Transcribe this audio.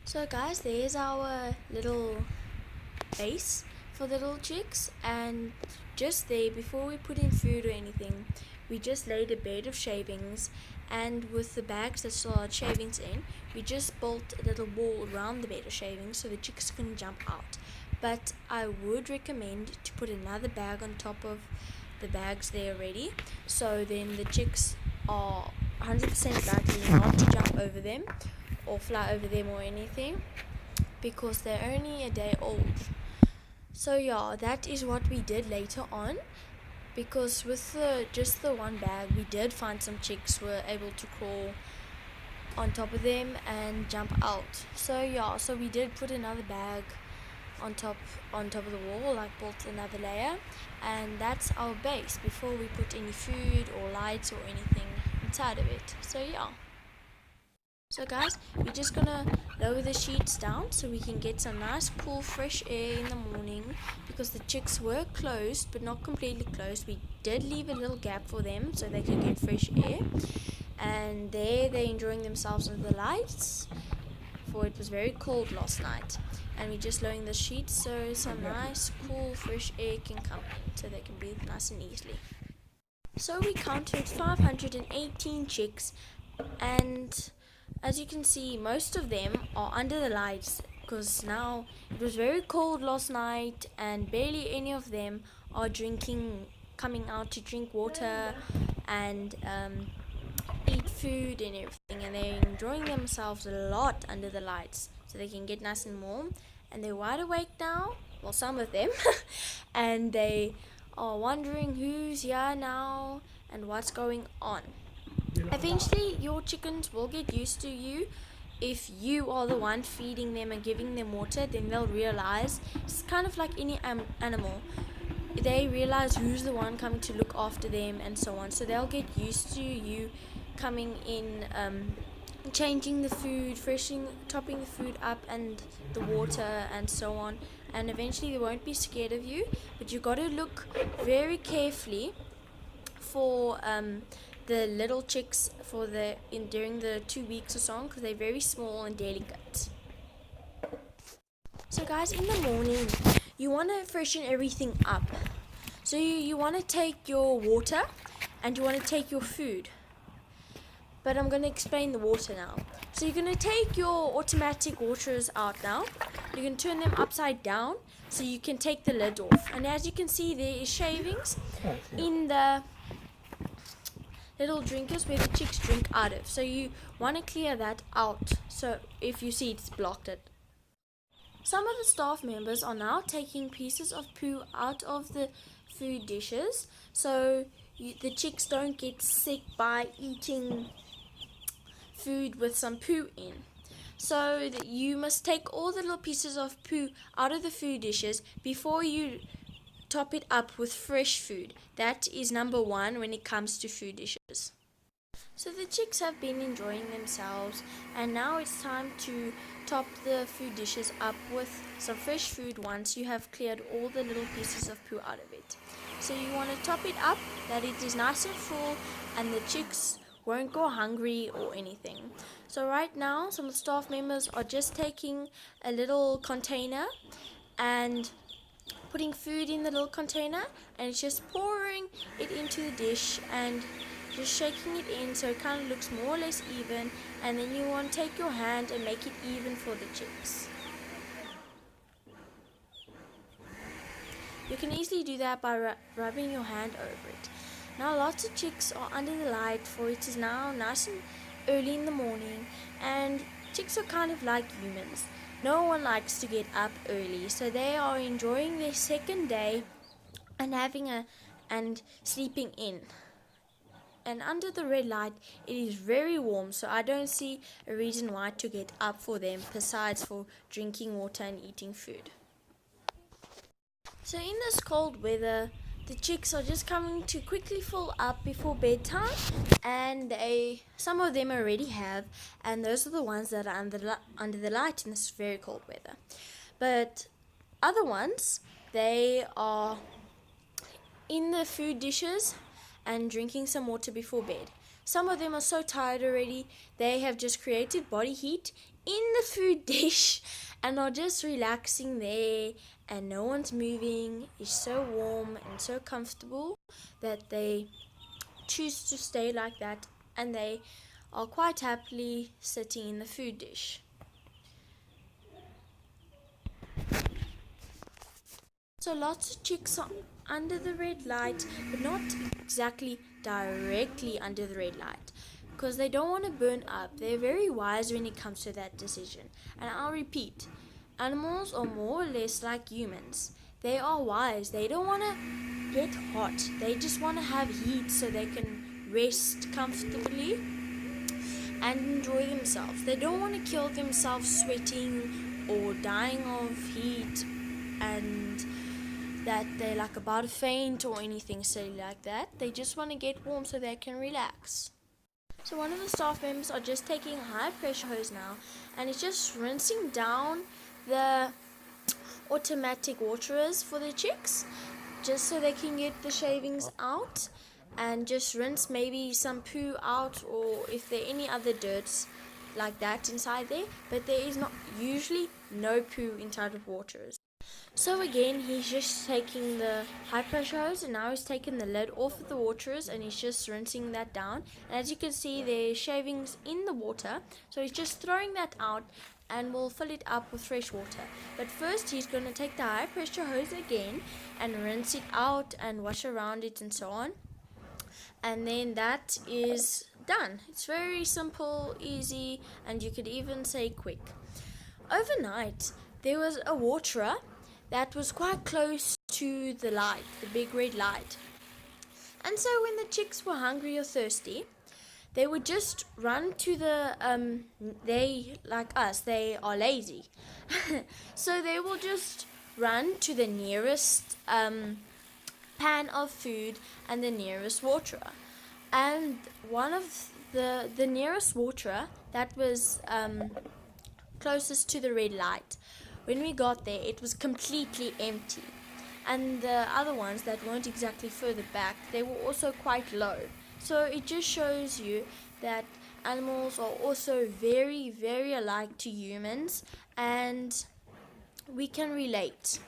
So guys, there's our little base for the little chicks, and just there, before we put in food or anything, we just laid a bed of shavings, and with the bags that still had shavings in, we just built a little wall around the bed of shavings so the chicks couldn't jump out. But I would recommend to put another bag on top of the bags there already, so then the chicks are 100% likely not to jump over them or fly over them or anything, because they're only a day old. So yeah, that is what we did later on, because with just the one bag, we did find some chicks were able to crawl on top of them and jump out. So yeah, so we did put another bag on top of the wall, like built another layer, and that's our base before we put any food or lights or anything inside of it. So yeah. So guys, we're just gonna lower the sheets down so we can get some nice cool fresh air in the morning, because the chicks were closed but not completely closed. We did leave a little gap for them so they could get fresh air, and there they're enjoying themselves under the lights, for it was very cold last night, and we're just lowering the sheets so some nice cool fresh air can come in so they can breathe nice and easily. So we counted 518 chicks, and as you can see, most of them are under the lights, because now it was very cold last night and barely any of them are coming out to drink water and eat food and everything, and they're enjoying themselves a lot under the lights so they can get nice and warm, and they're wide awake now, well, some of them, and they are wondering who's here now and what's going on. Eventually, your chickens will get used to you. If you are the one feeding them and giving them water, then they'll realize, it's kind of like any animal. They realize who's the one coming to look after them and so on. So they'll get used to you coming in, changing the food, topping the food up and the water and so on. And eventually they won't be scared of you. But you got to look very carefully for the little chicks during the 2 weeks or so, because they're very small and delicate. So guys, in the morning you want to freshen everything up. So you want to take your water and you want to take your food, but I'm going to explain the water now. So you're going to take your automatic waters out now. You can turn them upside down so you can take the lid off, and as you can see, there is shavings in the little drinkers where the chicks drink out of. So you want to clear that out, so if you see it's blocked it. Some of the staff members are now taking pieces of poo out of the food dishes, so the chicks don't get sick by eating food with some poo in. So you must take all the little pieces of poo out of the food dishes before you top it up with fresh food. That is number one when it comes to food dishes. So the chicks have been enjoying themselves, and now it's time to top the food dishes up with some fresh food once you have cleared all the little pieces of poo out of it. So you want to top it up that it is nice and full and the chicks won't go hungry or anything. So right now some of the staff members are just taking a little container and putting food in the little container, and it's just pouring it into the dish and just shaking it in so it kind of looks more or less even, and then you want to take your hand and make it even for the chicks. You can easily do that by rubbing your hand over it. Now lots of chicks are under the light, for it is now nice and early in the morning, and chicks are kind of like humans. No one likes to get up early, so they are enjoying their second day and sleeping in. And under the red light, it is very warm, so I don't see a reason why to get up for them, besides for drinking water and eating food. So in this cold weather, the chicks are just coming to quickly fill up before bedtime, and some of them already have, and those are the ones that are under the light in this very cold weather. But other ones, they are in the food dishes and drinking some water before bed. Some of them are so tired already, they have just created body heat in the food dish and are just relaxing there, and no one's moving. It's so warm and so comfortable that they choose to stay like that, and they are quite happily sitting in the food dish. So lots of chicks are under the red light, but not exactly directly under the red light, because they don't want to burn up. They're very wise when it comes to that decision. And I'll repeat, animals are more or less like humans. They are wise. They don't want to get hot. They just want to have heat so they can rest comfortably and enjoy themselves. They don't want to kill themselves sweating or dying of heat, and that they're like about to faint or anything silly like that. They just want to get warm so they can relax. So one of the staff members are just taking a high pressure hose now, and it's just rinsing down the automatic waterers for the chicks, just so they can get the shavings out, and just rinse maybe some poo out, or if there are any other dirts like that inside there, but there is not usually no poo inside of waterers. So again, he's just taking the high pressure hose, and now he's taking the lid off of the waterers, and he's just rinsing that down. And as you can see, there's shavings in the water, so he's just throwing that out and we'll fill it up with fresh water. But first he's going to take the high pressure hose again and rinse it out and wash around it and so on. And then that is done. It's very simple, easy, and you could even say quick. Overnight, there was a waterer that was quite close to the light, the big red light. And so when the chicks were hungry or thirsty, they would just run to the, they, like us, they are lazy. So they will just run to the nearest pan of food and the nearest waterer. And one of the nearest waterer that was closest to the red light, when we got there, it was completely empty. And the other ones that weren't exactly further back, they were also quite low. So it just shows you that animals are also very, very alike to humans, and we can relate.